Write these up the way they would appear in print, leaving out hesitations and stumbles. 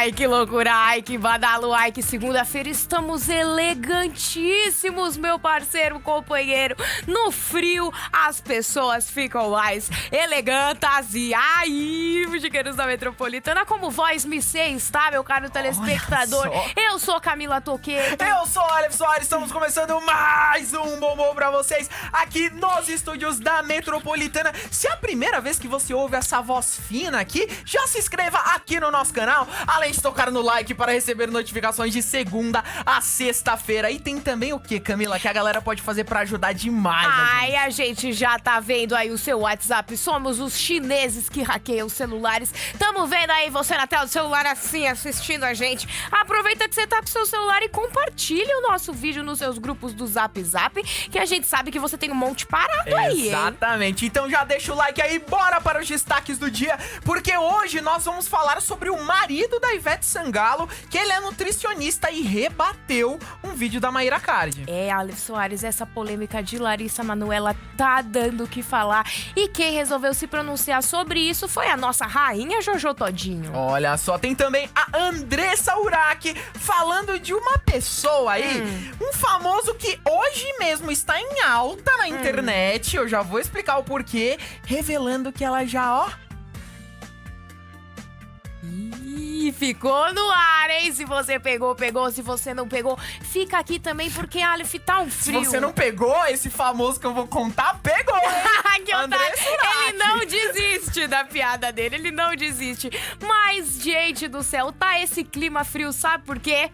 Ai, que loucura, ai, que badalo, ai, que segunda-feira estamos elegantíssimos, meu parceiro, companheiro. No frio, as pessoas ficam mais elegantes e aí, chiqueiros da Metropolitana, como voz me sei, está, meu caro telespectador? Eu sou Camila Toqueto. Eu sou Aleph Soares, estamos começando mais um bombom pra vocês aqui nos estúdios da Metropolitana. Se é a primeira vez que você ouve essa voz fina aqui, já se inscreva aqui no nosso canal, além de tocar no like para receber notificações de segunda a sexta-feira. E tem também o que, Camila, que a galera pode fazer pra ajudar demais a gente já tá vendo aí o seu WhatsApp. Somos os chineses que hackeiam os celulares. Tamo vendo aí você na tela do celular assim, assistindo a gente. Aproveita que você tá com o seu celular e compartilhe o nosso vídeo nos seus grupos do Zap Zap, que a gente sabe que você tem um monte parado aí, hein? Exatamente. Então já deixa o like aí, bora para os destaques do dia, porque hoje nós vamos falar sobre o marido da Ivete Sangalo, que ele é nutricionista e rebateu um vídeo da Mayra Card. Aleph Soares, essa polêmica de Larissa Manoela tá dando o que falar. E quem resolveu se pronunciar sobre isso foi a nossa rainha Jojo Todinho. Olha só, tem também a Andressa Urach falando de uma pessoa aí, um famoso que hoje mesmo está em alta na internet. Eu já vou explicar o porquê, revelando que ela já, Ih, ficou no ar, hein? Se você pegou, pegou. Se você não pegou, fica aqui também, porque, Aleph, tá um frio. Se você não pegou, esse famoso que eu vou contar, pegou, hein? Que Andressa Urach. Ele não desiste da piada dele, ele não desiste. Mas, gente do céu, tá esse clima frio, sabe por quê?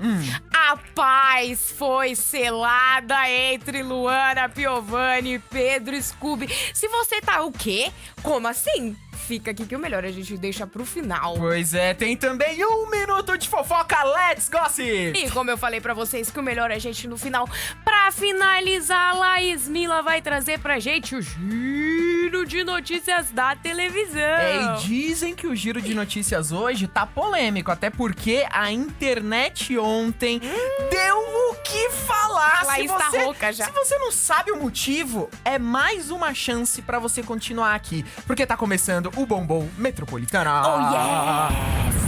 A paz foi selada entre Luana Piovani e Pedro Scooby. Se você tá o quê? Como assim? Fica aqui que o melhor a gente deixa pro final. Pois é, tem também um minuto de fofoca, let's gossip! E como eu falei pra vocês que o melhor a gente no final. Pra finalizar, Laís Mila vai trazer pra gente o giro de notícias da televisão. E dizem que o giro de notícias hoje tá polêmico, até porque a internet ontem deu o que falar. Laís tá rouca já. Se você não sabe o motivo, é mais uma chance pra você continuar aqui, porque tá começando o Bombom Metropolitana. Oh, yes!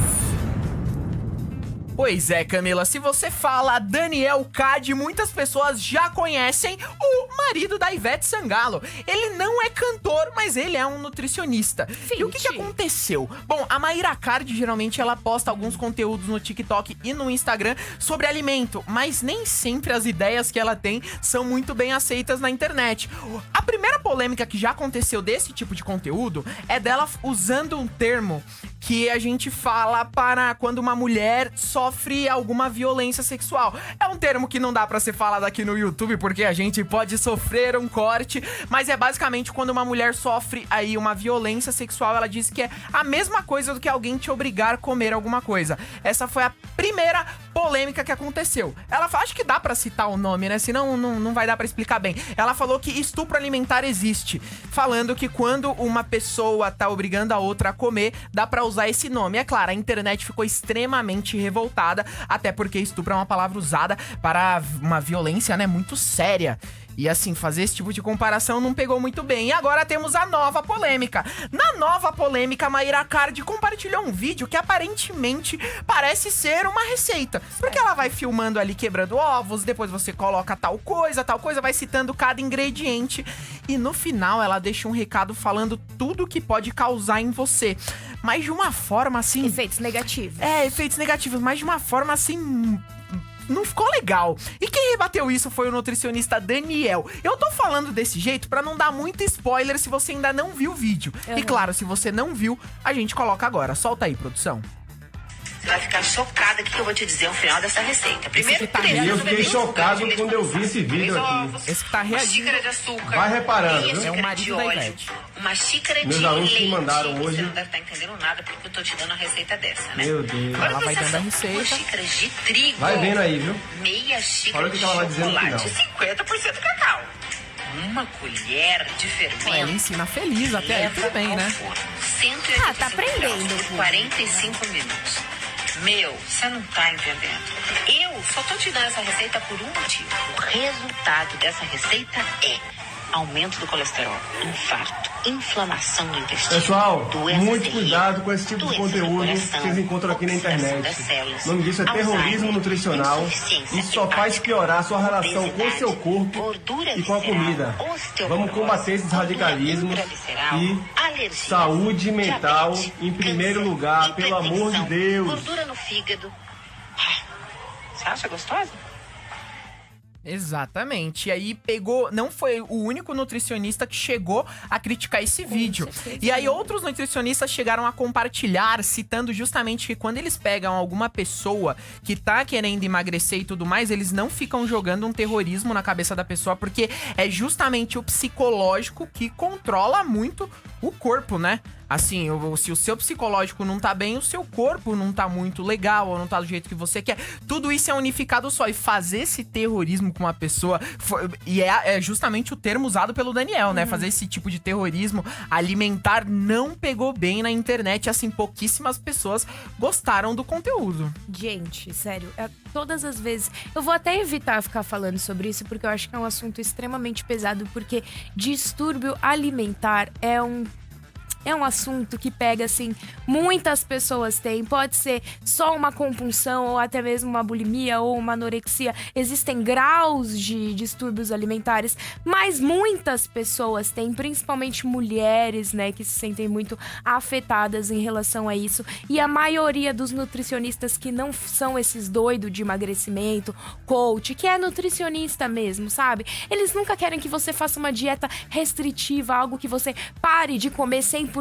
Pois é, Camila, se você fala Daniel Cade, muitas pessoas já conhecem o marido da Ivete Sangalo. Ele não é cantor, mas ele é um nutricionista. E o que aconteceu? Bom, a Mayra Card, geralmente, ela posta alguns conteúdos no TikTok e no Instagram sobre alimento, mas nem sempre as ideias que ela tem são muito bem aceitas na internet. A primeira polêmica que já aconteceu desse tipo de conteúdo é dela usando um termo que a gente fala para quando uma mulher sofre alguma violência sexual. É um termo que não dá pra ser falado aqui no YouTube, porque a gente pode sofrer um corte, mas é basicamente quando uma mulher sofre aí uma violência sexual, ela diz que é a mesma coisa do que alguém te obrigar a comer alguma coisa. Essa foi a primeira polêmica que aconteceu. Ela acho que dá pra citar o nome, né? Senão não vai dar pra explicar bem. Ela falou que estupro alimentar existe, falando que quando uma pessoa tá obrigando a outra a comer, dá pra usar esse nome. É claro, a internet ficou extremamente revoltada, até porque estupro é uma palavra usada para uma violência, né, muito séria. E assim, fazer esse tipo de comparação não pegou muito bem. E agora temos a nova polêmica. Na nova polêmica, a Mayra Card compartilhou um vídeo que aparentemente parece ser uma receita. Porque ela vai filmando ali quebrando ovos, depois você coloca tal coisa, vai citando cada ingrediente. E no final ela deixa um recado falando tudo que pode causar em você. Mas de uma forma assim... Efeitos negativos. Efeitos negativos, mas de uma forma assim... não ficou legal. E quem rebateu isso foi o nutricionista Daniel. Eu tô falando desse jeito pra não dar muito spoiler se você ainda não viu o vídeo. E claro, se você não viu, a gente coloca agora. Solta aí, produção. Você vai ficar chocada com o que eu vou te dizer no final dessa receita. Primeiro, eu fiquei chocado quando eu vi esse vídeo aqui. Esse que tá reagindo. Uma xícara de açúcar. Vai reparando, meia viu? É o xícara marido de da óleo, Ivete. uma xícara Meus de alunos leite. me mandaram hoje. Você não deve estar entendendo nada porque eu tô te dando a receita dessa, né? Meu Deus. Agora Ela vai presta dando a atenção. receita. 2 xícaras de trigo. Vai vendo aí, viu? Meia xícara Olha o que de ela vai dizer no chocolate. final. 50% cacau. Uma colher de fermento. Ela ensina feliz até aí, tudo bem, né? 180 tá aprendendo. por 45 minutos. Meu, você não tá entendendo. Eu só tô te dando essa receita por um motivo. O resultado dessa receita é aumento do colesterol, infarto, inflamação do intestino. Pessoal, doenças muito terríveis, cuidado com esse tipo de doenças do conteúdo coração, que vocês encontram aqui na oxidação internet. das células, O nome disso é terrorismo Alzheimer, nutricional. insuficiência Isso só faz hepática, piorar a sua relação com o seu obesidade, corpo gordura e com a visceral, comida. osteoporose, Vamos combater esses radicalismos gordura intravisceral, e alergias, saúde mental diabetes, em primeiro câncer, lugar, pelo amor de hipertensão, Deus. gordura no fígado. Você acha gostosa? Exatamente. E aí não foi o único nutricionista que chegou a criticar esse vídeo. certeza. E aí outros nutricionistas chegaram a compartilhar, citando justamente que quando eles pegam alguma pessoa que tá querendo emagrecer e tudo mais, eles não ficam jogando um terrorismo na cabeça da pessoa, porque é justamente o psicológico que controla muito o corpo, né? Assim, se o seu psicológico não tá bem, o seu corpo não tá muito legal, ou não tá do jeito que você quer. Tudo isso é unificado só. E fazer esse terrorismo com uma pessoa... é justamente o termo usado pelo Daniel, né? Fazer esse tipo de terrorismo alimentar não pegou bem na internet. Assim, pouquíssimas pessoas gostaram do conteúdo. Gente, sério, todas as vezes... Eu vou até evitar ficar falando sobre isso, porque eu acho que é um assunto extremamente pesado, porque distúrbio alimentar é um assunto que pega, assim, muitas pessoas têm. Pode ser só uma compulsão, ou até mesmo uma bulimia, ou uma anorexia. Existem graus de distúrbios alimentares, mas muitas pessoas têm, principalmente mulheres, né, que se sentem muito afetadas em relação a isso. E a maioria dos nutricionistas que não são esses doidos de emagrecimento, coach, que é nutricionista mesmo, sabe? Eles nunca querem que você faça uma dieta restritiva, algo que você pare de comer 100%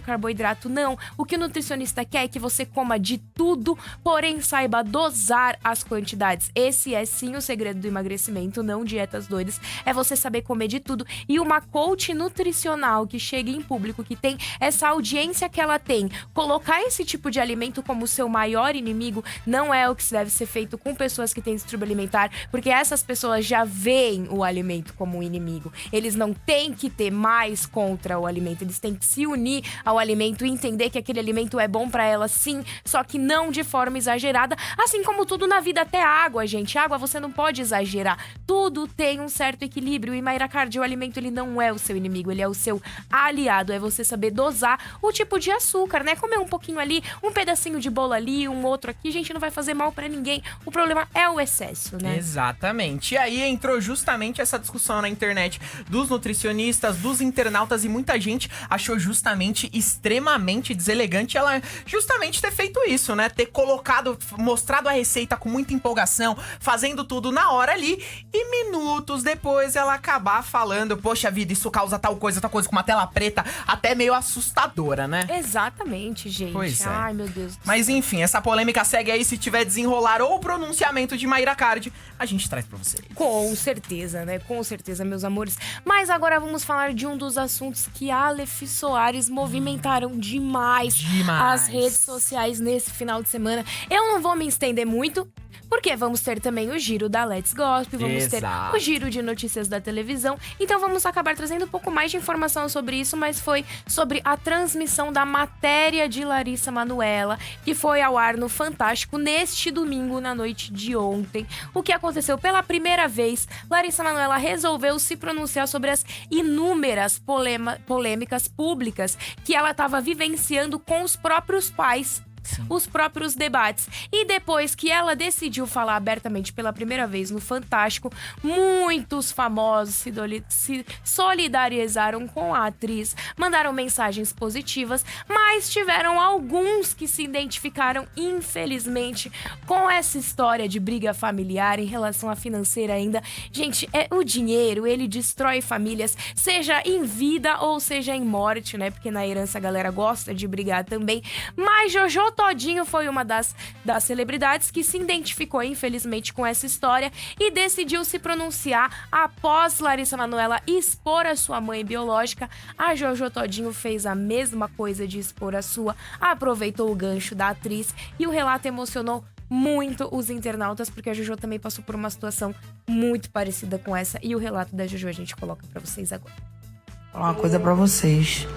carboidrato, não. O que o nutricionista quer é que você coma de tudo, porém saiba dosar as quantidades. Esse é sim o segredo do emagrecimento, não dietas doidas. É você saber comer de tudo. E uma coach nutricional que chega em público, que tem essa audiência que ela tem, colocar esse tipo de alimento como seu maior inimigo, não é o que deve ser feito com pessoas que têm distúrbio alimentar, porque essas pessoas já veem o alimento como um inimigo. Eles não têm que ter mais contra o alimento, eles têm que se unir ao alimento e entender que aquele alimento é bom pra ela, sim, só que não de forma exagerada, assim como tudo na vida, até água, gente. Água você não pode exagerar. Tudo tem um certo equilíbrio e, Mayra Card, o alimento ele não é o seu inimigo, ele é o seu aliado. É você saber dosar o tipo de açúcar, né? Comer um pouquinho ali, um pedacinho de bolo ali, um outro aqui, gente, não vai fazer mal pra ninguém. O problema é o excesso, né? Exatamente. E aí entrou justamente essa discussão na internet dos nutricionistas, dos internautas, e muita gente achou justamente extremamente deselegante ela justamente ter feito isso, né? Ter mostrado a receita com muita empolgação, fazendo tudo na hora ali, e minutos depois ela acabar falando, poxa vida, isso causa tal coisa com uma tela preta, até meio assustadora, né? Exatamente, gente. Pois é. Ai, meu Deus do Mas céu. enfim, essa polêmica segue aí. Se tiver desenrolar ou pronunciamento de Mayra Card, a gente traz pra vocês. Com certeza, né? Com certeza, meus amores. Mas agora vamos falar de um dos assuntos que Aleph Soares movimentaram demais as redes sociais nesse final de semana. Eu não vou me estender muito, porque vamos ter também o giro da Let's Gospel, vamos ter o giro de notícias da televisão. Então vamos acabar trazendo um pouco mais de informação sobre isso, mas foi sobre a transmissão da matéria de Larissa Manoela, que foi ao ar no Fantástico neste domingo, na noite de ontem. O que aconteceu? Pela primeira vez, Larissa Manoela resolveu se pronunciar sobre as inúmeras polêmicas públicas que ela estava vivenciando com os próprios pais. Os próprios debates. E depois que ela decidiu falar abertamente pela primeira vez no Fantástico, muitos famosos se solidarizaram com a atriz, mandaram mensagens positivas, mas tiveram alguns que se identificaram, infelizmente, com essa história de briga familiar em relação à financeira ainda. Gente, o dinheiro, ele destrói famílias, seja em vida ou seja em morte, né? Porque na herança a galera gosta de brigar também. Mas Jojo Todinho foi uma das celebridades que se identificou, infelizmente, com essa história e decidiu se pronunciar após Larissa Manoela expor a sua mãe biológica. A Jojo Todinho fez a mesma coisa de expor a sua, aproveitou o gancho da atriz e o relato emocionou muito os internautas, porque a Jojo também passou por uma situação muito parecida com essa, e o relato da Jojo a gente coloca pra vocês agora. Vou falar uma coisa pra vocês.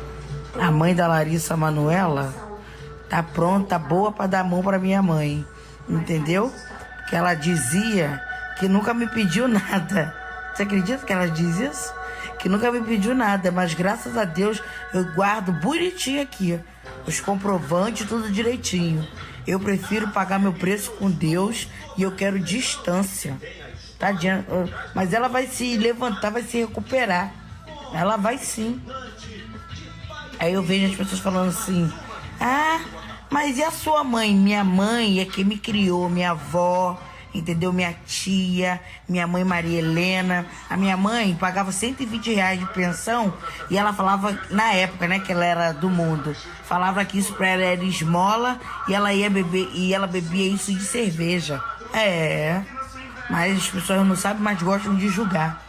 A mãe da Larissa Manoela tá pronta, boa pra dar a mão pra minha mãe, entendeu? Que ela dizia que nunca me pediu nada. Você acredita que ela diz isso? que nunca me pediu nada, mas graças a Deus eu guardo bonitinho aqui. Os comprovantes, tudo direitinho. Eu prefiro pagar meu preço com Deus e eu quero distância. Tadinha, mas ela vai se levantar, vai se recuperar. Ela vai sim. Aí eu vejo as pessoas falando assim: ah, mas e a sua mãe? Minha mãe é quem me criou, minha avó, entendeu? Minha tia, minha mãe Maria Helena. A minha mãe pagava R$120 de pensão e ela falava, na época, né, que ela era do mundo, falava que isso pra ela era esmola e ela ia beber, e ela bebia isso de cerveja. Mas as pessoas não sabem, mas gostam de julgar.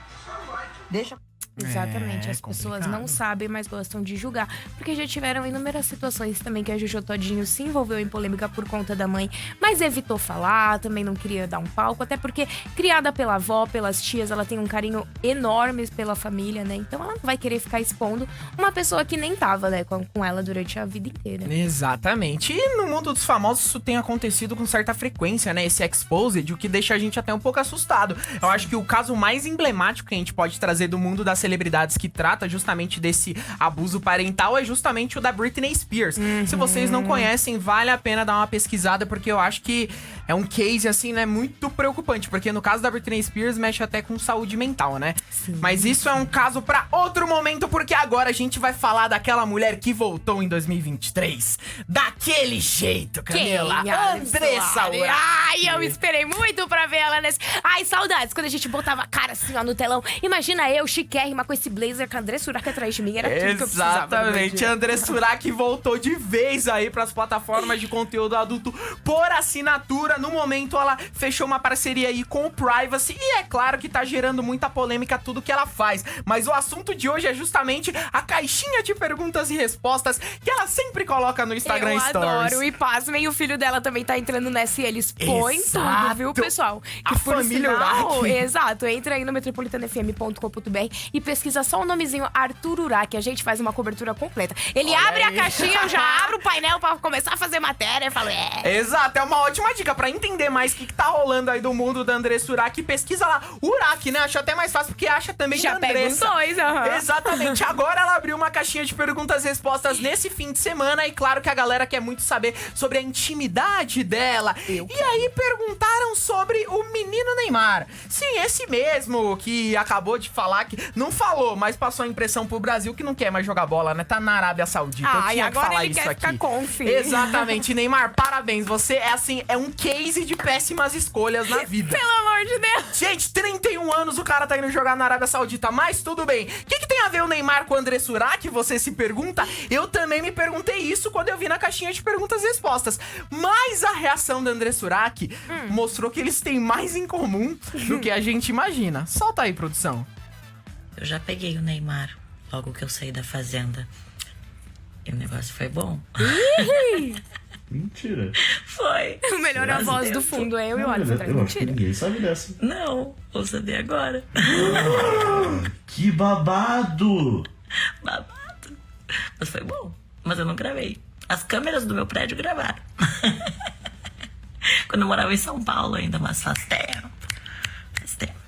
Deixa... Exatamente, as pessoas não sabem, mas gostam de julgar. Porque já tiveram inúmeras situações também que a Jojo Todinho se envolveu em polêmica por conta da mãe, mas evitou falar, também não queria dar um palco, até porque criada pela avó, pelas tias, ela tem um carinho enorme pela família, né? Então ela não vai querer ficar expondo uma pessoa que nem tava, né, com ela durante a vida inteira. Exatamente. E no mundo dos famosos isso tem acontecido com certa frequência, né? Esse exposed, o que deixa a gente até um pouco assustado. Eu acho que o caso mais emblemático que a gente pode trazer do mundo das celebridades que trata justamente desse abuso parental é justamente o da Britney Spears. Se vocês não conhecem, vale a pena dar uma pesquisada, porque eu acho que é um case, assim, né, muito preocupante, porque no caso da Britney Spears mexe até com saúde mental, né? Sim. Mas isso é um caso pra outro momento, porque agora a gente vai falar daquela mulher que voltou em 2023. Daquele jeito, Camila. Andressa Urach. Ai, eu esperei muito pra ver ela nesse... Ai, saudades, quando a gente botava a cara assim, ó, no telão. Imagina eu, chiquérrima, com esse blazer com a Andressa Urach atrás de mim. Era tudo que eu precisava. Exatamente, a Andressa Urach voltou de vez aí pras plataformas de conteúdo adulto por assinatura. No momento, ela fechou uma parceria aí com o Privacy. E é claro que tá gerando muita polêmica tudo que ela faz. Mas o assunto de hoje é justamente a caixinha de perguntas e respostas que ela sempre coloca no Instagram Stories. Eu adoro. E pasmem, o filho dela também tá entrando nessa e ele expõe tudo, viu, pessoal? A família Urach. Exato. Entra aí no metropolitanafm.com.br e pesquisa só o nomezinho Arthur Urach. A gente faz uma cobertura completa. Ele abre a caixinha, eu já abro o painel pra começar a fazer matéria. Eu falo, Exato, é uma ótima dica pra entender mais o que tá rolando aí do mundo da Andressa Urach. Pesquisa lá, Urach, né? Acho até mais fácil, porque acha também já da Andressa. Pega os dois, Exatamente. Agora ela abriu uma caixinha de perguntas e respostas nesse fim de semana. E claro que a galera quer muito saber sobre a intimidade dela. E aí perguntaram sobre o menino Neymar. Sim, esse mesmo que acabou de falar que... Não falou, mas passou a impressão pro Brasil que não quer mais jogar bola, né? Tá na Arábia Saudita. Eu tinha que falar isso aqui. Ficar confi. Exatamente. Neymar, parabéns. Você é assim, é um case de péssimas escolhas na vida. Pelo amor de Deus. Gente, 31 anos o cara tá indo jogar na Arábia Saudita, mas tudo bem. O que tem a ver o Neymar com o Andressa Urach? Você se pergunta? Eu também me perguntei isso quando eu vi na caixinha de perguntas e respostas. Mas a reação da Andressa Urach mostrou que eles têm mais em comum do que a gente imagina. Solta aí, produção. Eu já peguei o Neymar logo que eu saí da fazenda. E o negócio foi bom. Mentira. Foi. O melhor é a voz do fundo, é eu e o Oliver. Eu acho que ninguém sabe dessa. Não, vou saber agora. Que babado! Babado. Mas foi bom. Mas eu não gravei. As câmeras do meu prédio gravaram. Quando eu morava em São Paulo ainda, mas faz tempo. Faz tempo.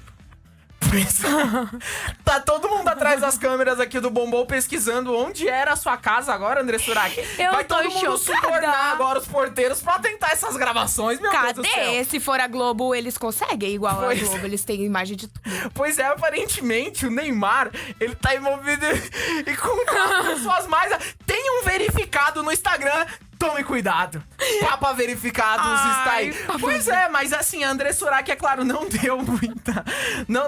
Tá todo mundo atrás das câmeras aqui do Bombom pesquisando onde era a sua casa agora, Andressa Urach. Vai todo mundo subornar agora os porteiros pra tentar essas gravações, meu Deus do céu. Cadê? Se for a Globo, eles conseguem igual a Globo, eles têm imagem de tudo. Pois é, aparentemente o Neymar, ele tá envolvido e com as pessoas mais... Tem um verificado no Instagram... Tome cuidado. Papa verificados está aí. Pois é, mas assim, a Andressa Urach, é claro, não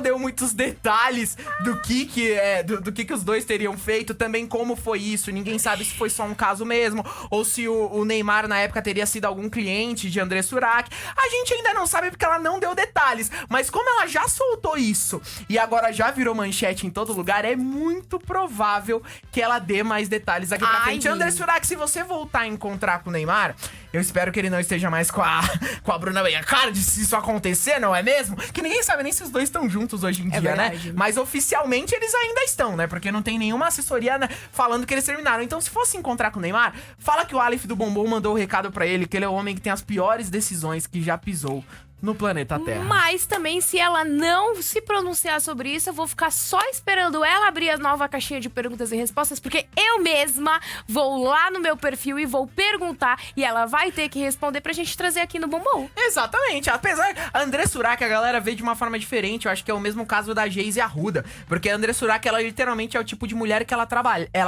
deu muitos detalhes do que os dois teriam feito, também como foi isso. Ninguém sabe se foi só um caso mesmo, ou se o Neymar na época teria sido algum cliente de Andressa Urach. A gente ainda não sabe porque ela não deu detalhes, mas como ela já soltou isso e agora já virou manchete em todo lugar, é muito provável que ela dê mais detalhes aqui pra frente. Andressa Urach, se você voltar a encontrar com o Neymar, eu espero que ele não esteja mais com a Bruna Biancardi, se isso acontecer, não é mesmo? Que ninguém sabe nem se os dois estão juntos hoje em dia, verdade, né? Mas oficialmente eles ainda estão, né? Porque não tem nenhuma assessoria, né, falando que eles terminaram. Então, se fosse encontrar com o Neymar, fala que o Aleph do Bombom mandou o recado pra ele, que ele é o homem que tem as piores decisões que já pisou no planeta Terra. Mas também, se ela não se pronunciar sobre isso, eu vou ficar só esperando ela abrir a nova caixinha de perguntas e respostas, porque eu mesma vou lá no meu perfil e vou perguntar, e ela vai ter que responder pra gente trazer aqui no Bombom. Exatamente. Apesar, a André Surak, a galera vê de uma forma diferente. Eu acho que é o mesmo caso da Geise Arruda. Porque a André Surak, ela literalmente é o tipo de mulher que ela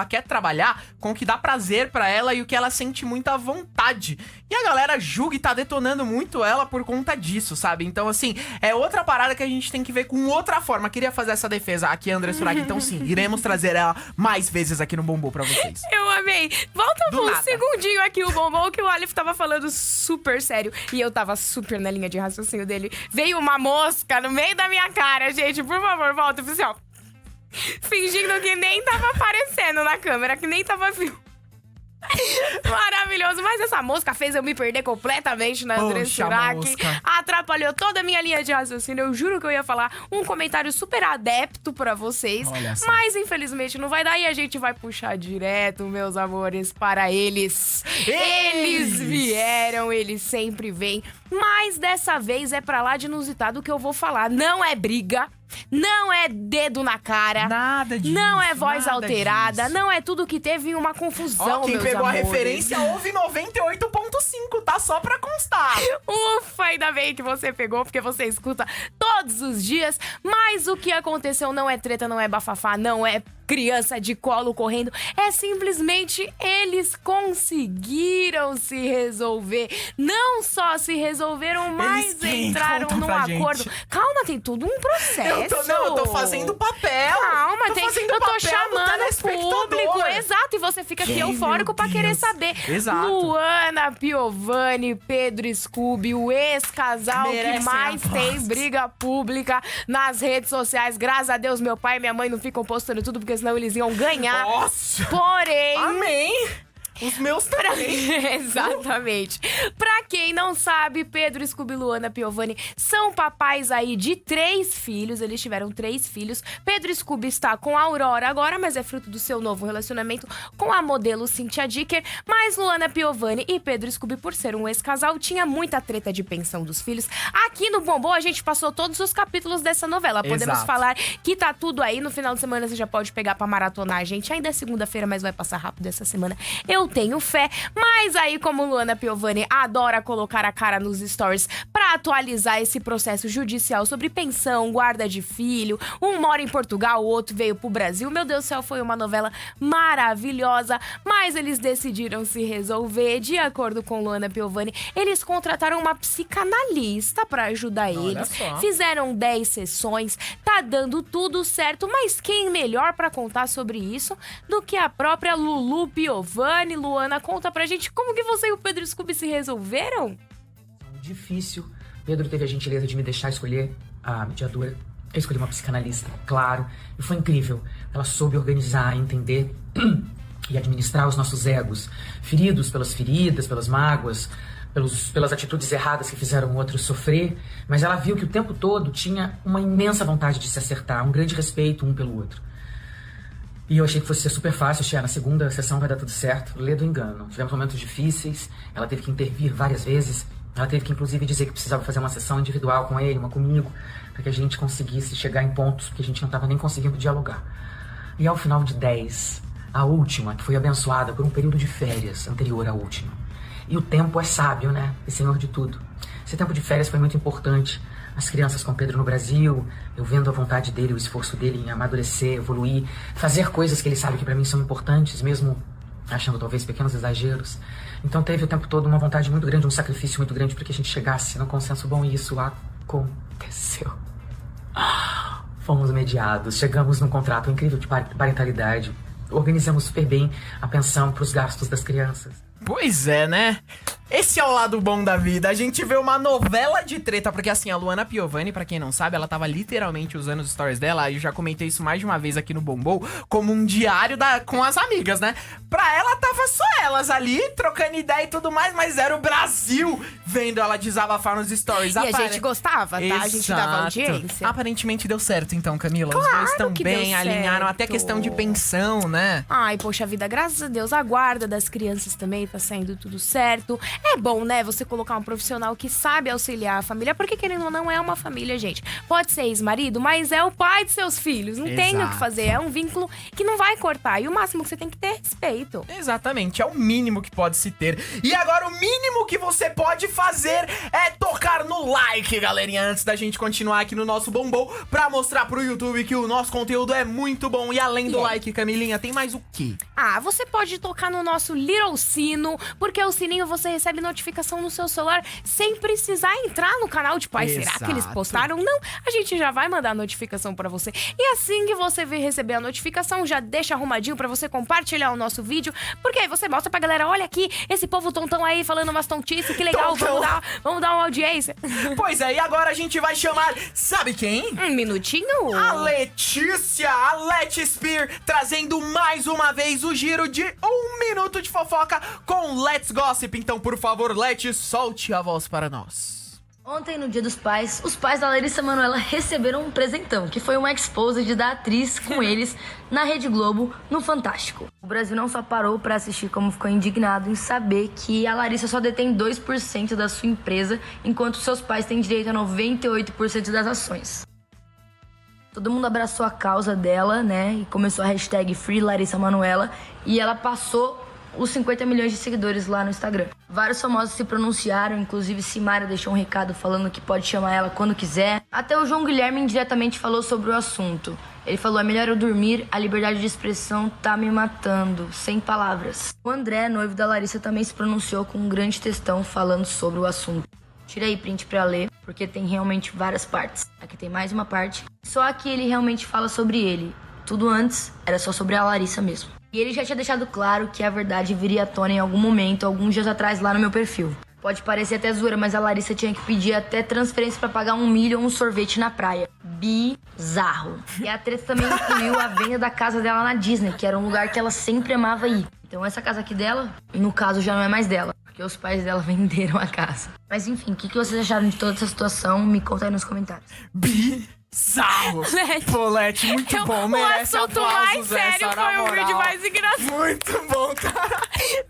quer trabalhar com o que dá prazer pra ela e o que ela sente muita vontade. E a galera julga e tá detonando muito ela por conta disso, sabe? Então, assim, é outra parada que a gente tem que ver com outra forma. Queria fazer essa defesa aqui, André Surak. Então, sim, iremos trazer ela mais vezes aqui no Bombom pra vocês. Eu amei. Volta um segundinho aqui o Bombom, que o Aleph tava falando super sério. E eu tava super na linha de raciocínio dele. Veio uma mosca no meio da minha cara, gente. Por favor, volta. Eu fiz assim, ó. Fingindo que nem tava aparecendo na câmera, que nem tava vindo. Maravilhoso, mas essa mosca fez eu me perder completamente na André Surak. Atrapalhou toda a minha linha de raciocínio. Eu juro que eu ia falar um comentário super adepto pra vocês, mas infelizmente não vai dar. E a gente vai puxar direto, meus amores, para eles. Eles vieram, eles sempre vêm. Mas dessa vez é pra lá de inusitado que eu vou falar. Não é briga, não é dedo na cara, nada disso, não é voz alterada, não é tudo que teve uma confusão, quem meus pegou amores. a referência houve 98.5, tá? Só pra constar. Ufa, ainda bem que você pegou, porque você escuta todos os dias. Mas o que aconteceu não é treta, não é bafafá, não é criança de colo correndo. É simplesmente eles conseguiram se resolver. Não só se resolveram, mas entraram num acordo. Calma, tem tudo um processo. Eu tô fazendo papel. Calma, eu tô chamando o telespectador. público. Exato, e você fica aqui eufórico pra querer saber. Exato. Luana Piovani, Pedro Scooby, o ex-casal que Merecem mais tem aplausos. briga pública nas redes sociais. Graças a Deus, meu pai e minha mãe não ficam postando tudo, porque senão eles iam ganhar. Nossa! Porém... Amém! Os meus também. Exatamente. Pra quem não sabe, Pedro Scooby e Luana Piovani são papais aí de 3 filhos. Eles tiveram 3 filhos. Pedro Scooby está com a Aurora agora, mas é fruto do seu novo relacionamento com a modelo Cynthia Dicker. Mas Luana Piovani e Pedro Scooby, por ser um ex-casal, tinha muita treta de pensão dos filhos. Aqui no Bombom, a gente passou todos os capítulos dessa novela. Podemos Exato. falar que tá tudo aí. No final de semana você já pode pegar pra maratonar, gente. Ainda é segunda-feira, mas vai passar rápido essa semana. Eu tenho fé, mas aí como Luana Piovani adora colocar a cara nos stories pra atualizar esse processo judicial sobre pensão, guarda de filho, um mora em Portugal, o outro veio pro Brasil, meu Deus do céu, foi uma novela maravilhosa, mas eles decidiram se resolver. De acordo com Luana Piovani, eles contrataram uma psicanalista pra ajudar eles, fizeram 10 sessões, tá dando tudo certo, mas quem melhor pra contar sobre isso do que a própria Lulu Piovani? Luana, conta pra gente como que você e o Pedro Scooby se resolveram? Difícil. Pedro teve a gentileza de me deixar escolher a mediadora. Eu escolhi uma psicanalista, claro. E foi incrível. Ela soube organizar, entender e administrar os nossos egos. Feridos pelas feridas, pelas mágoas, pelas atitudes erradas que fizeram o outro sofrer. Mas ela viu que o tempo todo tinha uma imensa vontade de se acertar, um grande respeito um pelo outro. E eu achei que fosse ser super fácil, na segunda sessão vai dar tudo certo. Lê do engano. Tivemos momentos difíceis, ela teve que intervir várias vezes. Ela teve que, inclusive, dizer que precisava fazer uma sessão individual com ele, uma comigo, para que a gente conseguisse chegar em pontos que a gente não estava nem conseguindo dialogar. E ao final de 10, a última, que foi abençoada por um período de férias anterior à última. E o tempo é sábio, né? E senhor de tudo. Esse tempo de férias foi muito importante. As crianças com Pedro no Brasil, eu vendo a vontade dele, o esforço dele em amadurecer, evoluir, fazer coisas que ele sabe que pra mim são importantes, mesmo achando talvez pequenos exageros. Então teve o tempo todo uma vontade muito grande, um sacrifício muito grande para que a gente chegasse num consenso bom, e isso aconteceu. Fomos mediados, chegamos num contrato incrível de parentalidade, organizamos super bem a pensão pros gastos das crianças. Pois é, né? Esse é o lado bom da vida. A gente vê uma novela de treta, porque assim, a Luana Piovani, pra quem não sabe, ela tava literalmente usando os stories dela, eu já comentei isso mais de uma vez aqui no Bombom, como um diário com as amigas, né? Pra ela, tava só elas ali, trocando ideia e tudo mais, mas era o Brasil vendo ela desabafar nos stories. E a gente gostava, tá? A gente dava audiência. Aparentemente deu certo, então, Camila. Claro Os dois estão que bem, deu alinharam até certo. questão de pensão, né? Ai, poxa vida, graças a Deus, a guarda das crianças também tá saindo tudo certo. É bom, né, você colocar um profissional que sabe auxiliar a família, porque querendo ou não é uma família, gente. Pode ser ex-marido, mas é o pai de seus filhos. Não tem o que fazer, é um vínculo que não vai cortar. E o máximo que você tem que ter é respeito. Exatamente, é o mínimo que pode se ter. E agora o mínimo que você pode fazer é tocar no like, galerinha, antes da gente continuar aqui no nosso bombom, pra mostrar pro YouTube que o nosso conteúdo é muito bom. E além do like, Camilinha, tem mais o quê? Ah, você pode tocar no nosso Little Sino, porque o sininho você recebe notificação no seu celular sem precisar entrar no canal. Tipo, ai, será que eles postaram? Não, a gente já vai mandar a notificação pra você. E assim que você receber a notificação, já deixa arrumadinho pra você compartilhar o nosso vídeo, porque aí você mostra pra galera, olha aqui, esse povo tontão aí falando umas tontices, que legal, vamos dar uma audiência. Pois é, e agora a gente vai chamar, sabe quem? Um minutinho? A Letícia, a Let Spear, trazendo mais uma vez o giro de 1 minuto de fofoca com Let's Gossip. Então, por favor, Let, solte a voz para nós. Ontem, no Dia dos Pais, os pais da Larissa Manoela receberam um presentão, que foi um exposed da atriz com eles na Rede Globo, no Fantástico. O Brasil não só parou pra assistir, como ficou indignado em saber que a Larissa só detém 2% da sua empresa, enquanto seus pais têm direito a 98% das ações. Todo mundo abraçou a causa dela, né, e começou a hashtag Free Larissa Manoela, e ela passou os 50 milhões de seguidores lá no Instagram. Vários famosos se pronunciaram, inclusive Simária deixou um recado falando que pode chamar ela quando quiser. Até o João Guilherme indiretamente falou sobre o assunto. Ele falou, é melhor eu dormir, a liberdade de expressão tá me matando, sem palavras. O André, noivo da Larissa, também se pronunciou com um grande textão falando sobre o assunto. Tira aí print pra ler, porque tem realmente várias partes. Aqui tem mais uma parte. Só aqui ele realmente fala sobre ele. Tudo antes era só sobre a Larissa mesmo. E ele já tinha deixado claro que a verdade viria à tona em algum momento, alguns dias atrás, lá no meu perfil. Pode parecer até zoeira, mas a Larissa tinha que pedir até transferência pra pagar 1 milho ou um sorvete na praia. Bizarro. E a treta também incluiu a venda da casa dela na Disney, que era um lugar que ela sempre amava ir. Então essa casa aqui dela, no caso, já não é mais dela, porque os pais dela venderam a casa. Mas enfim, o que vocês acharam de toda essa situação? Me conta aí nos comentários. Bizarro! Pô, Let, muito bom, merece o assunto aplausos, mais sério foi o vídeo mais engraçado. Muito bom, cara.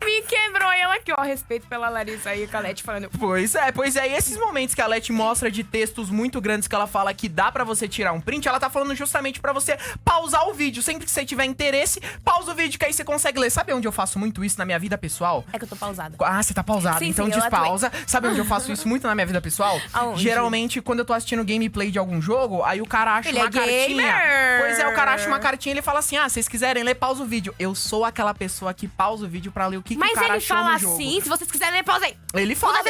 Me quebrou. E ela aqui, ó, respeito pela Larissa aí, com a Let falando. Pois é. E esses momentos que a Let mostra de textos muito grandes que ela fala que dá pra você tirar um print, ela tá falando justamente pra você pausar o vídeo. Sempre que você tiver interesse, pausa o vídeo que aí você consegue ler. Sabe onde eu faço muito isso na minha vida pessoal? É que eu tô pausada. Ah, você tá pausada. Sim, então sim, despausa. Sabe onde eu faço isso muito na minha vida pessoal? Aonde? Geralmente, quando eu tô assistindo gameplay de algum jogo, aí o cara acha uma cartinha. Pois é, o cara acha uma cartinha e ele fala assim, ah, vocês quiserem ler, pausa o vídeo. Eu sou aquela pessoa que pausa o vídeo pra ler o que o cara achou no jogo. Mas ele fala assim, se vocês quiserem ler, pausa aí. Ele fala.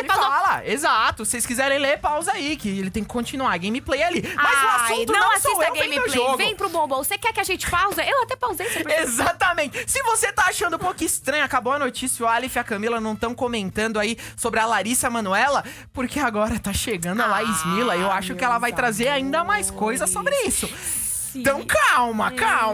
Exato. Se vocês quiserem ler, pausa aí, que ele tem que continuar a gameplay ali. Mas o assunto não sou eu, vem do jogo. Vem pro bombom. Você quer que a gente pausa? Eu até pausei. Exatamente. Se você tá achando um pouco estranho, acabou a notícia, o Aleph e a Camila não estão comentando aí sobre a Larissa Manoela, porque agora tá chegando a Laís Mila e eu acho que ela vai trazer ainda mais coisa sobre isso. Então calma.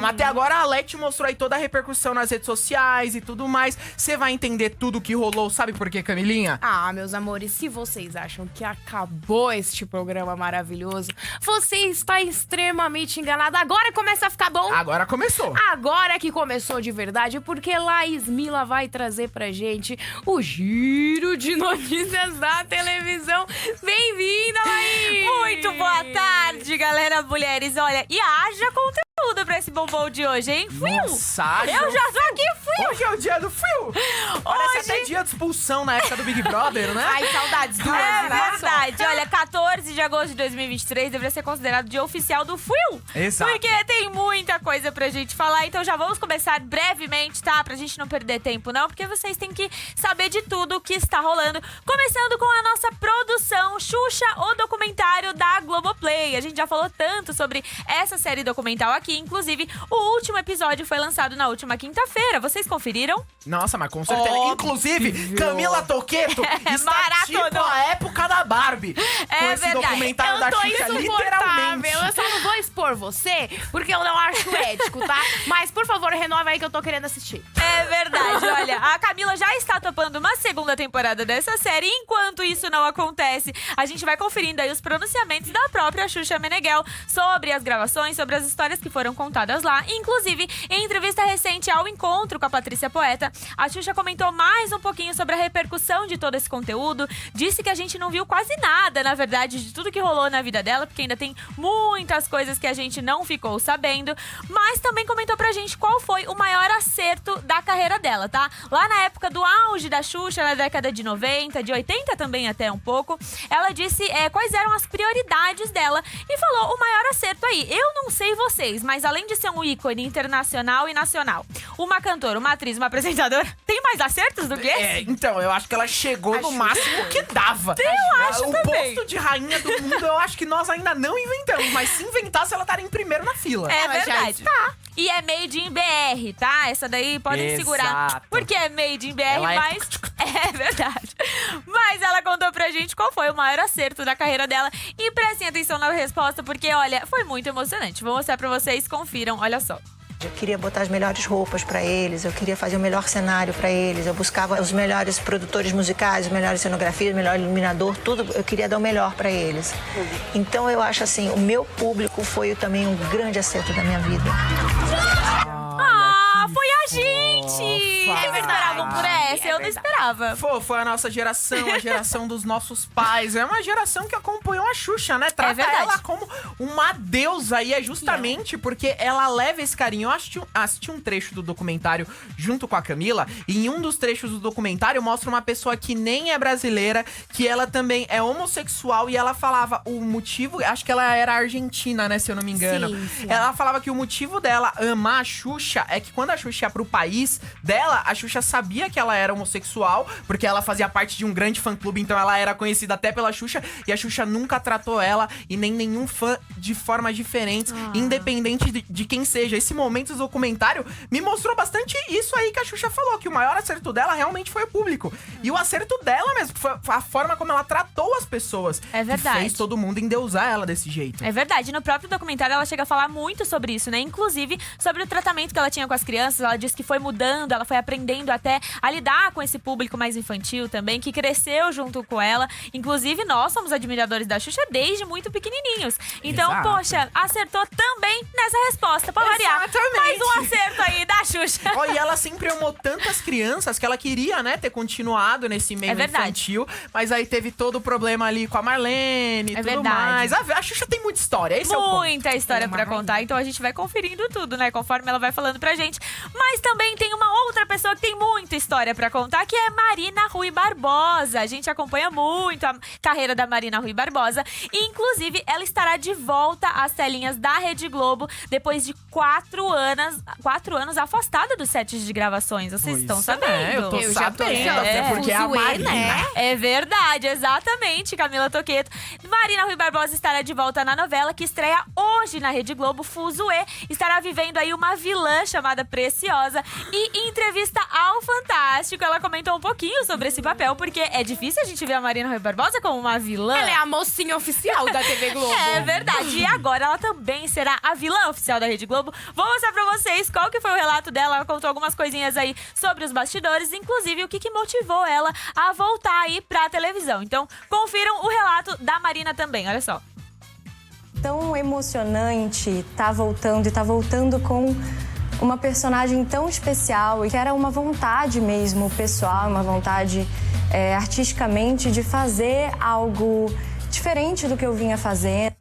Até agora a Let mostrou aí toda a repercussão nas redes sociais e tudo mais. Você vai entender tudo que rolou, sabe por quê, Camilinha? Ah, meus amores, se vocês acham que acabou este programa maravilhoso, você está extremamente enganado. Agora começa a ficar bom. Agora começou. Agora que começou de verdade, porque Laís Mila vai trazer pra gente o giro de notícias da televisão. Bem-vinda, Laís! Muito boa tarde, galera, mulheres. Olha, e haja conteúdo pra esse bombom de hoje, hein? Nossa, eu já tô aqui, frio! Hoje é o dia do frio! Parece até dia de expulsão na época do Big Brother, né? Ai, saudades duas, É né? verdade. Olha, 14 de agosto de 2023 deveria ser considerado dia oficial do frio. Exato. Porque tem muita coisa pra gente falar. Então já vamos começar brevemente, tá? Pra gente não perder tempo, não. Porque vocês têm que saber de tudo o que está rolando. Começando com a nossa produção Xuxa, o documentário da Globoplay. A gente já falou tanto sobre essa série documental aqui. Inclusive, o último episódio foi lançado na última quinta-feira. Vocês conferiram? Nossa, mas com certeza. Óbvio. Inclusive, Camila Toqueto está maratonou. tipo a época da Barbie. Com esse verdade. documentário Eu da tô Xuxa, literalmente. insuportável. Eu só não vou expor você, porque eu não acho ético, tá? Mas, por favor, renova aí que eu tô querendo assistir. É verdade, olha, a Camila já está topando uma segunda temporada dessa série. Enquanto isso não acontece, a gente vai conferindo aí os pronunciamentos da própria Xuxa Meneghel sobre as gravações, sobre as histórias que foram contadas lá. Inclusive, em entrevista recente ao encontro com a Patrícia Poeta, a Xuxa comentou mais um pouquinho sobre a repercussão de todo esse conteúdo. Disse que a gente não viu quase nada, na verdade, de tudo que rolou na vida dela, porque ainda tem muitas coisas que a gente não ficou sabendo. Mas também comentou pra gente qual foi o maior acerto da carreira dela, tá? Lá na época do auge da Xuxa, na década de 90, de 80 também até um pouco, ela disse quais eram as prioridades dela e falou o maior acerto aí. Eu não sei vocês, mas além de ser um ícone internacional e nacional, uma cantora, uma atriz, uma apresentadora, tem mais acertos do que esse? Então, eu acho que ela chegou no máximo que dava. Eu acho o também. posto de rainha do mundo, eu acho que nós ainda não inventamos, mas se inventasse, ela estaria em primeiro na fila. É Ela já verdade. está. E é made in BR, tá? Essa daí podem Exato. segurar. Porque é made in BR, Ela é mas... É verdade. Mas ela contou pra gente qual foi o maior acerto da carreira dela. E prestem atenção na resposta, porque, olha, foi muito emocionante. Vou mostrar pra vocês, confiram, olha só. Eu queria botar as melhores roupas para eles, eu queria fazer o melhor cenário para eles, eu buscava os melhores produtores musicais, as melhores cenografias, o melhor iluminador, tudo, eu queria dar o melhor para eles. Então eu acho assim, o meu público foi também um grande acerto da minha vida. Foi a gente! fofa. Vocês esperavam por essa? Eu não esperava. Foi a nossa geração, a geração dos nossos pais. É uma geração que acompanhou a Xuxa, né? Trata verdade. ela como uma deusa. E é justamente porque ela leva esse carinho. Eu assisti um trecho do documentário junto com a Camila. E em um dos trechos do documentário mostra uma pessoa que nem é brasileira, que ela também é homossexual. E ela falava o motivo... Acho que ela era argentina, né? Se eu não me engano. Sim. Ela falava que o motivo dela amar a Xuxa é que quando a Xuxa ia pro país dela, a Xuxa sabia que ela era homossexual, porque ela fazia parte de um grande fã-clube, então ela era conhecida até pela Xuxa, e a Xuxa nunca tratou ela e nem nenhum fã de formas diferentes, independente de quem seja. Esse momento do documentário me mostrou bastante isso aí que a Xuxa falou, que o maior acerto dela realmente foi o público. E o acerto dela mesmo, foi a forma como ela tratou as pessoas. É verdade. Que fez todo mundo endeusar ela desse jeito. É verdade. No próprio documentário ela chega a falar muito sobre isso, né? Inclusive sobre o tratamento que ela tinha com as crianças. Ela disse que foi mudando, ela foi aprendendo até a lidar com esse público mais infantil também, que cresceu junto com ela. Inclusive, nós somos admiradores da Xuxa desde muito pequenininhos. Então, Exato. poxa, acertou também nessa resposta. Pra variar, Exatamente. mais um acerto aí da Xuxa. Ó, e ela sempre amou tantas crianças que ela queria, né, ter continuado nesse meio É verdade. infantil. Mas aí teve todo o problema ali com a Marlene e É tudo verdade. mais. A Xuxa tem muita história, esse é o ponto. Muita história pra contar, então a gente vai conferindo tudo, né? Conforme ela vai falando pra gente. Mas também tem uma outra pessoa que tem muita história pra contar, que é Marina Rui Barbosa. A gente acompanha muito a carreira da Marina Rui Barbosa. E, inclusive, ela estará de volta às telinhas da Rede Globo depois de 4 anos afastada dos sets de gravações. Vocês Pois estão é, sabendo? eu tô sabendo, até porque é a Fuzuê, Marina. né? É verdade, exatamente, Camila Toqueto. Marina Rui Barbosa estará de volta na novela, que estreia hoje na Rede Globo, Fuzuê. Estará vivendo aí uma vilã chamada Preciosa. E em entrevista ao Fantástico, ela comentou um pouquinho sobre esse papel, porque é difícil a gente ver a Marina Rui Barbosa como uma vilã. Ela é a mocinha oficial da TV Globo. É verdade. E agora ela também será a vilã oficial da Rede Globo. Vou mostrar pra vocês qual que foi o relato dela. Ela contou algumas coisinhas aí sobre os bastidores, inclusive o que motivou ela a voltar aí pra televisão. Então, confiram o relato da Marina também. Olha só. Tão emocionante tá voltando com uma personagem tão especial e que era uma vontade mesmo pessoal, uma vontade artisticamente de fazer algo diferente do que eu vinha fazendo.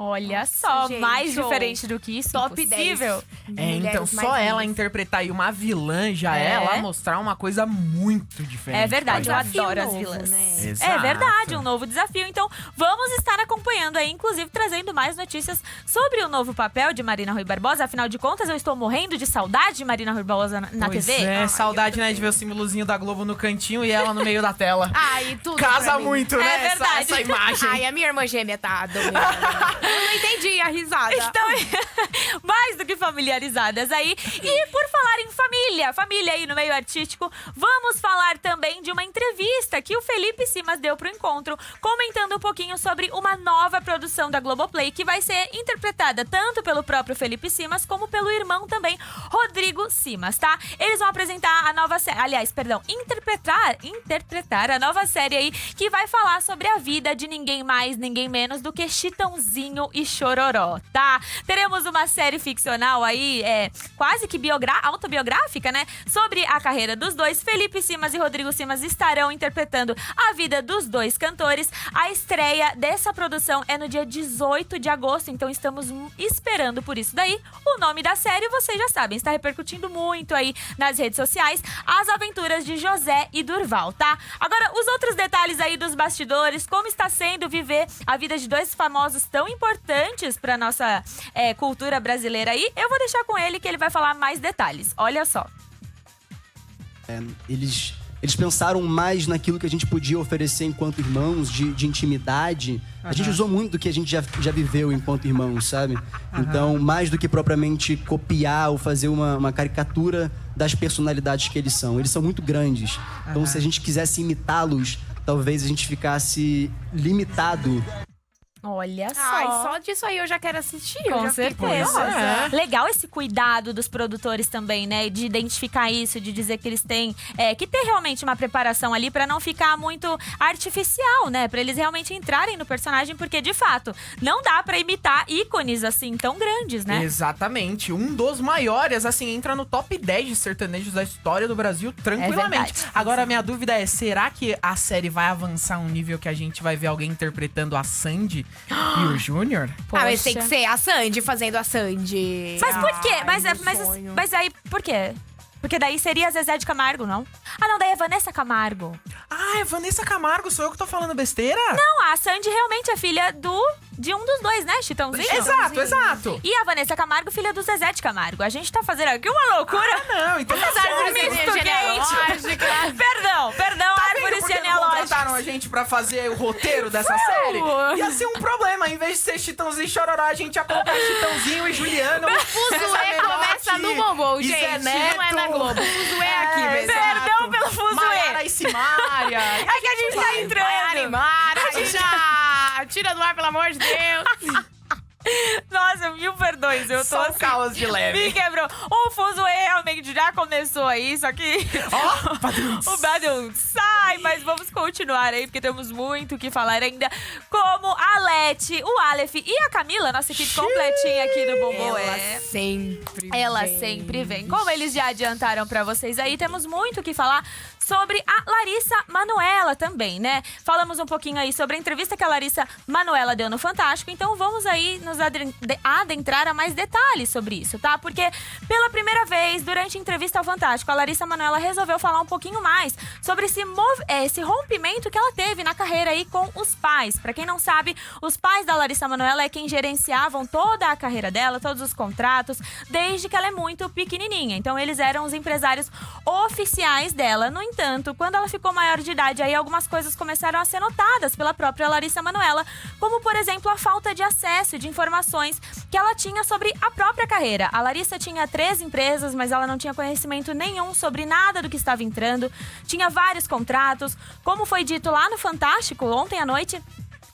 Olha só, gente, mais show. diferente do que isso, Top impossível. 10. Então Mulheres só mais ela lindas. interpretar aí uma vilã já é É. ela mostrar uma coisa muito diferente. É verdade, eu pra gente. adoro as novo, vilãs. né? Exato. É verdade, um novo desafio. Então, vamos estar acompanhando aí, inclusive trazendo mais notícias sobre o novo papel de Marina Rui Barbosa. Afinal de contas, eu estou morrendo de saudade de Marina Rui Barbosa na Pois TV. É, saudade, né, de ver o símbolozinho da Globo no cantinho e ela no meio da tela. Ai, tudo Casa pra mim. muito, né? É verdade. Essa imagem. Ai, a minha irmã gêmea tá dominando. Eu não entendi a risada. Então, mais do que familiarizadas aí. E por falar em família aí no meio artístico, vamos falar também de uma entrevista que o Felipe Simas deu pro Encontro, comentando um pouquinho sobre uma nova produção da Globoplay, que vai ser interpretada tanto pelo próprio Felipe Simas, como pelo irmão também, Rodrigo Simas, tá? Eles vão apresentar a nova série, interpretar a nova série aí, que vai falar sobre a vida de ninguém mais, ninguém menos do que Chitãozinho e Chororó, tá? Teremos uma série ficcional aí, quase que autobiográfica, né? Sobre a carreira dos dois. Felipe Simas e Rodrigo Simas estarão interpretando a vida dos dois cantores. A estreia dessa produção é no dia 18 de agosto, então estamos esperando por isso daí. O nome da série, vocês já sabem, está repercutindo muito aí nas redes sociais, As Aventuras de José e Durval, tá? Agora, os outros detalhes aí dos bastidores, como está sendo viver a vida de dois famosos tão importantes para nossa cultura brasileira aí, eu vou deixar com ele, que ele vai falar mais detalhes. Olha só. Eles pensaram mais naquilo que a gente podia oferecer enquanto irmãos, de intimidade. A gente usou muito do que a gente já viveu enquanto irmãos, sabe? Então, mais do que propriamente copiar ou fazer uma caricatura das personalidades que eles são. Eles são muito grandes. Então, se a gente quisesse imitá-los, talvez a gente ficasse limitado. Olha só. Ai, só disso aí eu já quero assistir. Com certeza. É. Legal esse cuidado dos produtores também, né? De identificar isso, de dizer que eles têm que ter realmente uma preparação ali pra não ficar muito artificial, né? Pra eles realmente entrarem no personagem, porque de fato não dá pra imitar ícones assim tão grandes, né? Exatamente. Um dos maiores, assim, entra no top 10 de sertanejos da história do Brasil tranquilamente. Agora, minha dúvida é, será que a série vai avançar um nível que a gente vai ver alguém interpretando a Sandy e o Júnior? Mas tem que ser a Sandy fazendo a Sandy. Mas por quê? Mas aí, por quê? Porque daí seria a Zezé de Camargo, não? Ah, não, daí é Vanessa Camargo. Ah, é Vanessa Camargo? Sou eu que tô falando besteira? Não, a Sandy realmente é filha de um dos dois, né, Chitãozinho? Exato. E a Vanessa Camargo, filha do Zezé de Camargo. A gente tá fazendo aqui uma loucura. Ah, não, então As árvores genealógicas. Perdão, árvores genealógicas. Não contrataram a gente pra fazer o roteiro dessa série? Ia ser um problema. Em vez de ser Chitãozinho e Chororó, a gente ia colocar Chitãozinho e Juliano. O Fuzuê começa no bombom, gente. Não é na Globo. O Fuzuê é aqui mesmo. Perdão pelo Fuzuê. Maiara e Simária. É que a gente tá entrando. Mara, já tira do ar, pelo amor de Deus. Nossa, mil perdões, eu tô Só assim, caos de leve. me quebrou. O Fuzuê realmente já começou aí, só que o Badum sai, mas vamos continuar aí, porque temos muito o que falar ainda. Como a Leti, o Aleph e a Camila, nossa equipe completinha aqui no Bombom. Ela sempre vem. Como eles já adiantaram pra vocês aí, temos muito o que falar sobre a Larissa Manoela também, né? Falamos um pouquinho aí sobre a entrevista que a Larissa Manoela deu no Fantástico, então vamos aí nos adentrar a mais detalhes sobre isso, tá? Porque pela primeira vez, durante a entrevista ao Fantástico, a Larissa Manoela resolveu falar um pouquinho mais sobre esse rompimento que ela teve na carreira aí com os pais. Pra quem não sabe, os pais da Larissa Manoela é quem gerenciavam toda a carreira dela, todos os contratos, desde que ela é muito pequenininha. Então eles eram os empresários oficiais dela. No entanto, quando ela ficou maior de idade, aí algumas coisas começaram a ser notadas pela própria Larissa Manoela, como, por exemplo, a falta de acesso de informações que ela tinha sobre a própria carreira. A Larissa tinha 3 empresas, mas ela não tinha conhecimento nenhum sobre nada do que estava entrando. Tinha vários contratos. Como foi dito lá no Fantástico ontem à noite,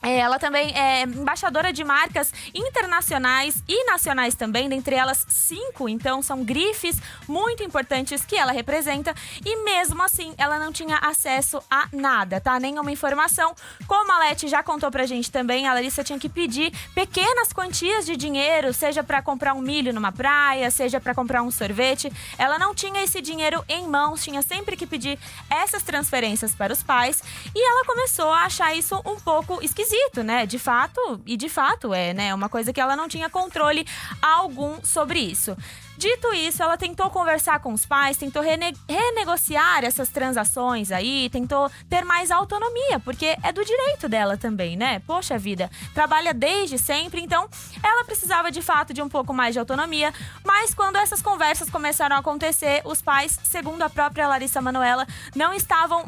ela também é embaixadora de marcas internacionais e nacionais também, dentre elas 5, então são grifes muito importantes que ela representa, e mesmo assim ela não tinha acesso a nada, tá? Nenhuma informação. Como a Leti já contou pra gente também, a Larissa tinha que pedir pequenas quantias de dinheiro, seja pra comprar um milho numa praia, seja pra comprar um sorvete. Ela não tinha esse dinheiro em mãos, tinha sempre que pedir essas transferências para os pais, e ela começou a achar isso um pouco esquisito, né? De fato é, né? Uma coisa que ela não tinha controle algum sobre isso. Dito isso, ela tentou conversar com os pais, tentou renegociar essas transações aí, tentou ter mais autonomia, porque é do direito dela também, né? Poxa vida, trabalha desde sempre, então ela precisava de fato de um pouco mais de autonomia, mas quando essas conversas começaram a acontecer, os pais, segundo a própria Larissa Manoela, não estavam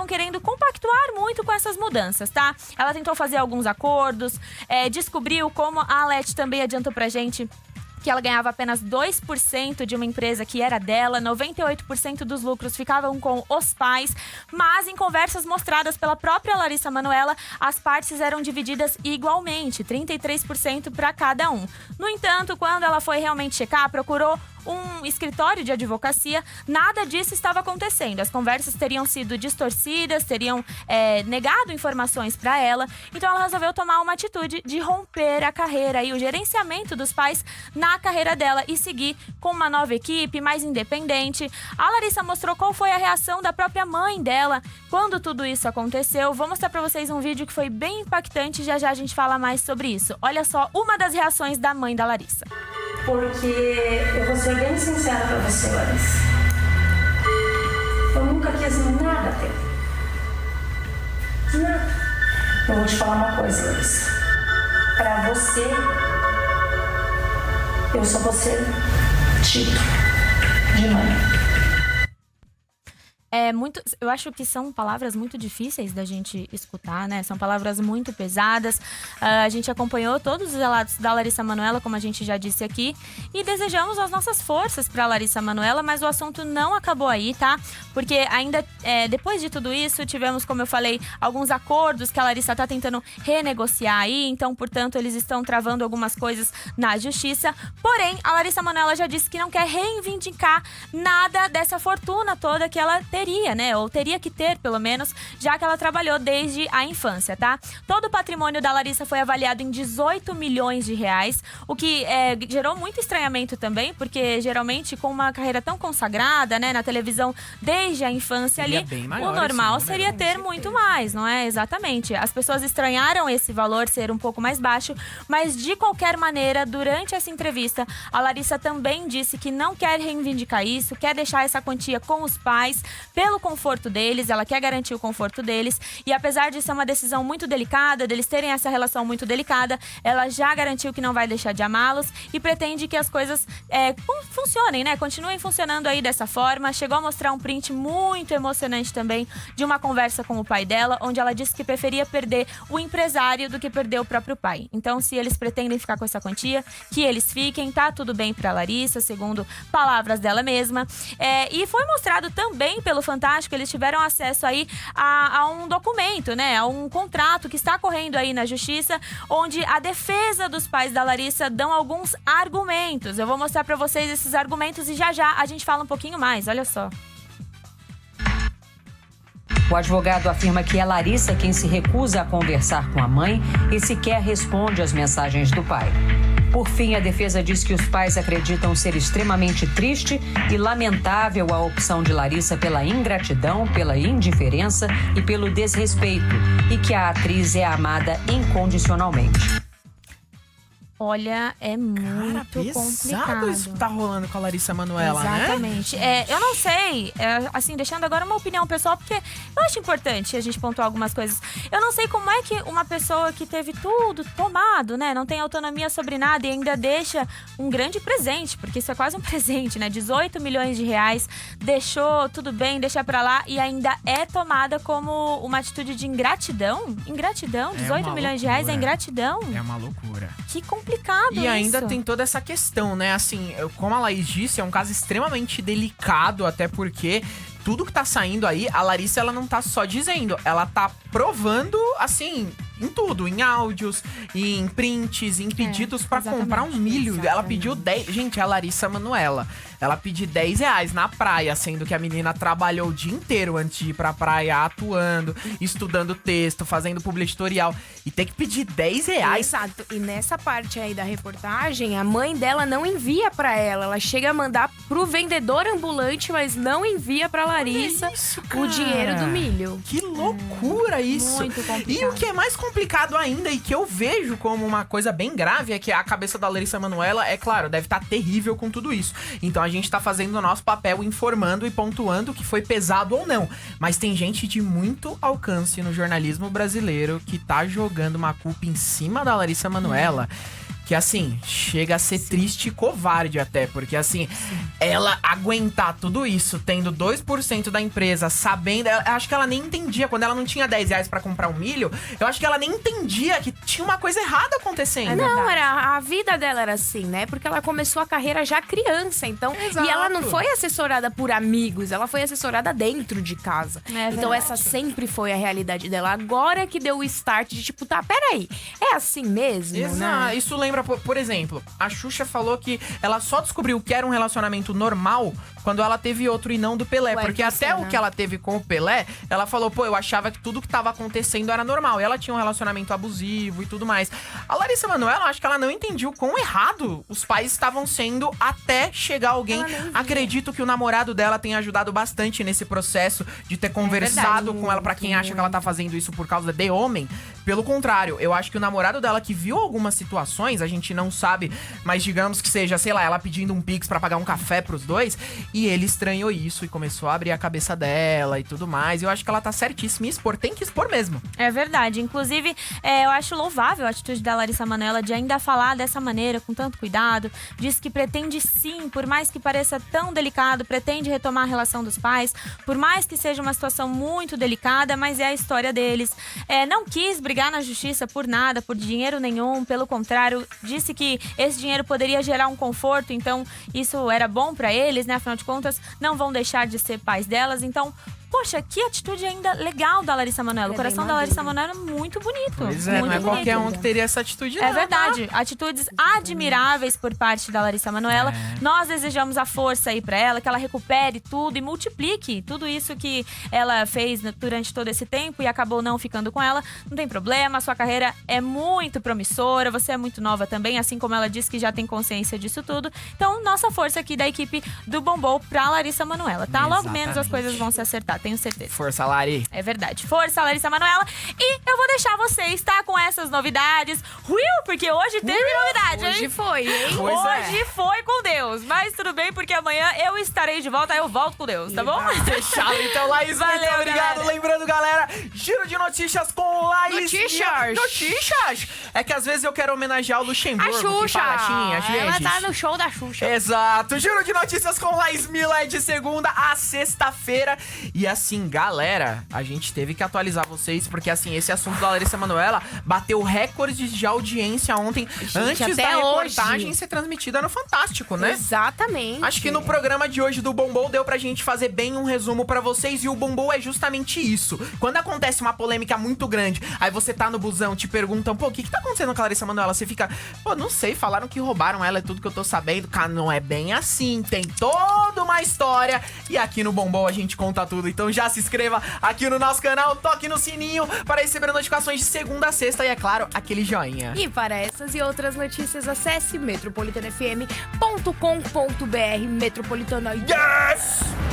querendo compactuar muito com essas mudanças, tá? Ela tentou fazer alguns acordos, descobriu, como a Alete também adiantou pra gente, que ela ganhava apenas 2% de uma empresa que era dela, 98% dos lucros ficavam com os pais, mas em conversas mostradas pela própria Larissa Manoela, as partes eram divididas igualmente, 33% para cada um. No entanto, quando ela foi realmente checar, procurou um escritório de advocacia, nada disso estava acontecendo. As conversas teriam sido distorcidas, teriam negado informações para ela. Então ela resolveu tomar uma atitude de romper a carreira e o gerenciamento dos pais na carreira dela e seguir com uma nova equipe, mais independente. A Larissa mostrou qual foi a reação da própria mãe dela quando tudo isso aconteceu. Vou mostrar para vocês um vídeo que foi bem impactante, já já a gente fala mais sobre isso. Olha só uma das reações da mãe da Larissa. Porque eu vou ser bem sincera pra você, Larissa. Eu nunca quis nada teu. Nada. Eu vou te falar uma coisa, Larissa. Pra você, eu só vou ser título de mãe. Eu acho que são palavras muito difíceis da gente escutar, né? São palavras muito pesadas. A gente acompanhou todos os relatos da Larissa Manoela, como a gente já disse aqui, e desejamos as nossas forças para Larissa Manoela, mas o assunto não acabou aí, tá? Porque ainda depois de tudo isso, tivemos, como eu falei, alguns acordos que a Larissa tá tentando renegociar aí, então, portanto, eles estão travando algumas coisas na justiça. Porém, a Larissa Manoela já disse que não quer reivindicar nada dessa fortuna toda que ela teria, né? Ou teria que ter, pelo menos, já que ela trabalhou desde a infância, tá? Todo o patrimônio da Larissa foi avaliado em 18 milhões de reais, o que gerou muito estranhamento também, porque geralmente com uma carreira tão consagrada, né, na televisão desde a infância ali, o normal seria ter muito mais, não é? Exatamente. As pessoas estranharam esse valor ser um pouco mais baixo, mas de qualquer maneira, durante essa entrevista, a Larissa também disse que não quer reivindicar isso, quer deixar essa quantia com os pais, pelo conforto deles, ela quer garantir o conforto deles, e apesar de ser uma decisão muito delicada, deles terem essa relação muito delicada, ela já garantiu que não vai deixar de amá-los e pretende que as coisas funcionem, né? Continuem funcionando aí dessa forma. Chegou a mostrar um print muito emocionante também de uma conversa com o pai dela, onde ela disse que preferia perder o empresário do que perder o próprio pai. Então, se eles pretendem ficar com essa quantia, que eles fiquem, tá tudo bem pra Larissa, segundo palavras dela mesma. E foi mostrado também pelo Fantástico, eles tiveram acesso aí a um documento, né? A um contrato que está correndo aí na justiça, onde a defesa dos pais da Larissa dão alguns argumentos. Eu vou mostrar pra vocês esses argumentos e já já a gente fala um pouquinho mais, olha só. O advogado afirma que é Larissa quem se recusa a conversar com a mãe e sequer responde às mensagens do pai. Por fim, a defesa diz que os pais acreditam ser extremamente triste e lamentável a opção de Larissa pela ingratidão, pela indiferença e pelo desrespeito, e que a atriz é amada incondicionalmente. Olha, é muito complicado. Isso que tá rolando com a Larissa Manoela, exatamente, né? Eu não sei, assim, deixando agora uma opinião pessoal, porque eu acho importante a gente pontuar algumas coisas. Eu não sei como é que uma pessoa que teve tudo tomado, né, não tem autonomia sobre nada e ainda deixa um grande presente, porque isso é quase um presente, né? 18 milhões de reais, deixou tudo bem, deixa pra lá e ainda é tomada como uma atitude de ingratidão. Ingratidão, 18 milhões de reais é ingratidão. É uma loucura. Que complicado e ainda tem toda essa questão, né? Assim, como a Laís disse, é um caso extremamente delicado, até porque tudo que tá saindo aí, a Larissa, ela não tá só dizendo, ela tá provando, assim, em tudo, em áudios, em prints, em pedidos pra comprar um milho. Exatamente. Ela pediu 10... Gente, a Larissa Manoela, ela pediu 10 reais na praia, sendo que a menina trabalhou o dia inteiro antes de ir pra praia, atuando, estudando texto, fazendo publicitorial. E tem que pedir 10 reais. Exato. E nessa parte aí da reportagem, a mãe dela não envia pra ela. Ela chega a mandar pro vendedor ambulante, mas não envia pra Larissa o dinheiro do milho. Que loucura isso. Muito complicado. E o que é mais complicado ainda, e que eu vejo como uma coisa bem grave, é que a cabeça da Larissa Manoela, é claro, deve estar terrível com tudo isso. Então a gente tá fazendo o nosso papel informando e pontuando que foi pesado ou não. Mas tem gente de muito alcance no jornalismo brasileiro que tá jogando uma culpa em cima da Larissa Manoela. Que, assim, chega a ser triste e covarde até. Porque, assim, ela aguentar tudo isso, tendo 2% da empresa, sabendo... Eu acho que ela nem entendia. Quando ela não tinha 10 reais pra comprar um milho, eu acho que ela nem entendia que tinha uma coisa errada acontecendo. Não, a vida dela era assim, né? Porque ela começou a carreira já criança, então... Exato. E ela não foi assessorada por amigos, ela foi assessorada dentro de casa. Então essa sempre foi a realidade dela. Agora que deu o start de tipo, tá, peraí, é assim mesmo, né? Isso lembra, por exemplo, a Xuxa falou que ela só descobriu que era um relacionamento normal quando ela teve outro e não do Pelé. Porque até o que ela teve com o Pelé, ela falou, pô, eu achava que tudo que tava acontecendo era normal. E ela tinha um relacionamento abusivo e tudo mais. A Larissa Manoela, acho que ela não entendia o quão errado os pais estavam sendo até chegar alguém. Acredito que o namorado dela tenha ajudado bastante nesse processo de ter conversado com ela. Pra quem acha que ela tá fazendo isso por causa de homem, pelo contrário, eu acho que o namorado dela que viu algumas situações, a gente não sabe, mas digamos que seja, sei lá, ela pedindo um pix pra pagar um café pros dois, e ele estranhou isso e começou a abrir a cabeça dela e tudo mais. Eu acho que ela tá certíssima em expor, tem que expor mesmo. É verdade. Inclusive, eu acho louvável a atitude da Larissa Manoela de ainda falar dessa maneira, com tanto cuidado. Diz que pretende sim, por mais que pareça tão delicado, pretende retomar a relação dos pais, por mais que seja uma situação muito delicada, mas é a história deles. Não quis brigar na justiça por nada, por dinheiro nenhum, pelo contrário, disse que esse dinheiro poderia gerar um conforto, então isso era bom pra eles, né? Afinal de contas, não vão deixar de ser pais delas, então... Poxa, que atitude ainda legal da Larissa Manoela. O coração da Larissa Manoela é muito bonito. Pois é, não é qualquer um que teria essa atitude, não. É verdade. Atitudes admiráveis por parte da Larissa Manoela. Nós desejamos a força aí pra ela, que ela recupere tudo e multiplique tudo isso que ela fez durante todo esse tempo e acabou não ficando com ela. Não tem problema, a sua carreira é muito promissora, você é muito nova também, assim como ela disse que já tem consciência disso tudo. Então, nossa força aqui da equipe do Bombom pra Larissa Manoela, tá? Logo menos as coisas vão se acertar. Tenho certeza. Força, Lari. É verdade. Força, Larissa Manoela. E eu vou deixar vocês, tá? Com essas novidades. Porque hoje teve novidade, hein? Hoje foi, hein? Hoje foi com Deus. Mas tudo bem, porque amanhã eu estarei de volta. Eu volto com Deus, tá bom? Fechado. Então, Laís, valeu, muito obrigado. galera. Lembrando, galera, giro de notícias com Laís. Notícias. É que às vezes eu quero homenagear o Luxemburgo. A Xuxa. Ela gente. tá no show da Xuxa. Exato. Giro de notícias com Laís Mila é de segunda a sexta-feira. E assim, galera, a gente teve que atualizar vocês, porque assim, esse assunto da Larissa Manoela bateu recordes de audiência ontem, antes da reportagem ser transmitida no Fantástico, né? Exatamente. Acho que no programa de hoje do Bombom deu pra gente fazer bem um resumo pra vocês, e o Bombom é justamente isso. Quando acontece uma polêmica muito grande, aí você tá no busão, te perguntam, pô, o que tá acontecendo com a Larissa Manoela? Você fica, pô, não sei, falaram que roubaram ela, é tudo que eu tô sabendo. Cara, não é bem assim, tem toda uma história, e aqui no Bombom a gente conta tudo. Então já se inscreva aqui no nosso canal, toque no sininho para receber notificações de segunda a sexta e, é claro, aquele joinha. E para essas e outras notícias, acesse metropolitanafm.com.br. Metropolitana. Yes!